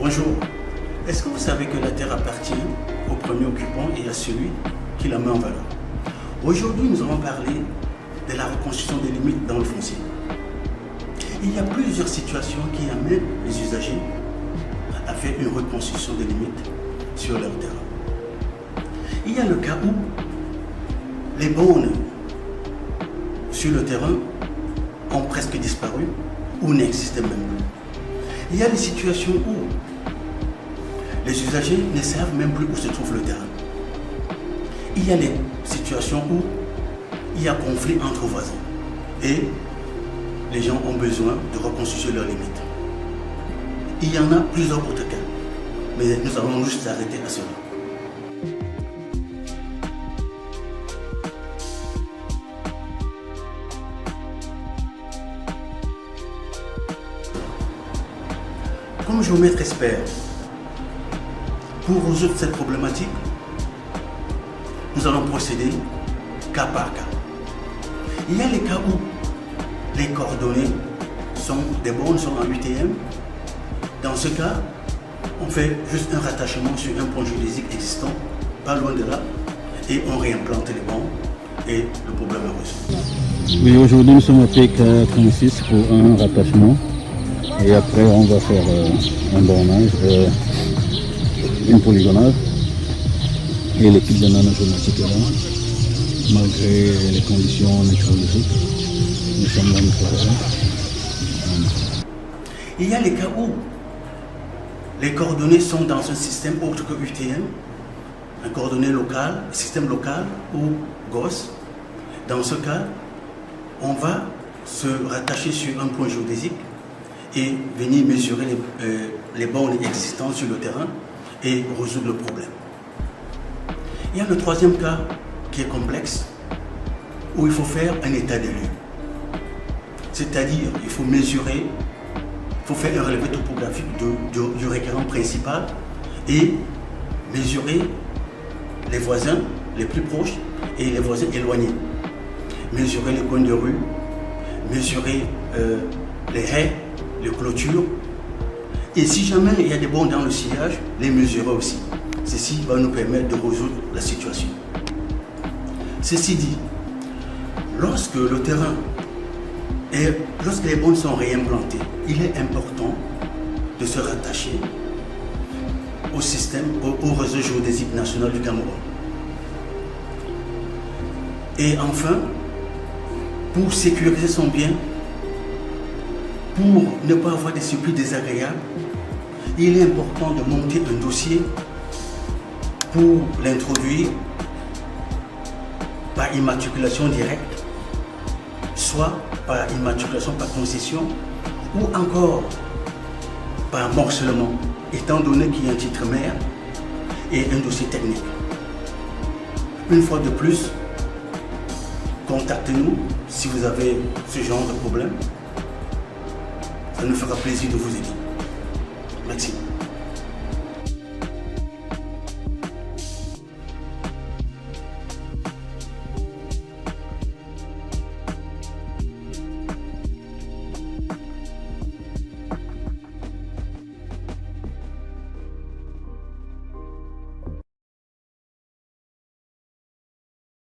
Bonjour. Est-ce que vous savez que la terre appartient au premier occupant et à celui qui la met en valeur? Aujourd'hui, nous allons parler de la reconstruction des limites dans le foncier. Il y a plusieurs situations qui amènent les usagers à faire une reconstruction des limites sur leur terrain. Il y a le cas où les bornes sur le terrain ont presque disparu ou n'existaient même plus. Il y a des situations où les usagers ne savent même plus où se trouve le terrain. Il y a des situations où il y a conflit entre voisins et les gens ont besoin de reconstituer leurs limites. Il y en a plusieurs autres cas, mais nous allons juste arrêter à cela. Comme géomètre expert, pour résoudre cette problématique, nous allons procéder cas par cas. Il y a les cas où les coordonnées des bornes sont en UTM. Dans ce cas, on fait juste un rattachement sur un point géodésique existant, pas loin de là, et on réimplante les bornes et le problème est résolu. Oui, aujourd'hui nous sommes à P36 pour un rattachement. Et après, on va faire un bornage, une polygonale. Et l'équipe de nanogénétique est là, malgré les conditions météorologiques. Nous sommes là, nous faisons. Il y a les cas où les coordonnées sont dans un système autre que UTM, un coordonnée local, système local ou GOS. Dans ce cas, on va se rattacher sur un point géodésique et venir mesurer les bornes existantes sur le terrain et résoudre le problème. Il y a le troisième cas qui est complexe, où il faut faire un état des lieux. C'est-à-dire, il faut mesurer, il faut faire un relevé topographique du requérant principal et mesurer les voisins les plus proches et les voisins éloignés. Mesurer les coins de rue, mesurer les haies, les clôtures, et si jamais il y a des bornes dans le sillage, les mesurer aussi. Ceci va nous permettre de résoudre la situation. Ceci dit, lorsque le terrain lorsque les bornes sont réimplantées, il est important de se rattacher au système, au réseau géodésique national du Cameroun. Et enfin, pour sécuriser son bien, pour ne pas avoir des surprises désagréables, il est important de monter un dossier pour l'introduire par immatriculation directe, soit par immatriculation par concession, ou encore par morcellement, étant donné qu'il y a un titre mère et un dossier technique. Une fois de plus, contactez-nous si vous avez ce genre de problème. Ça nous fera plaisir de vous aider. Merci.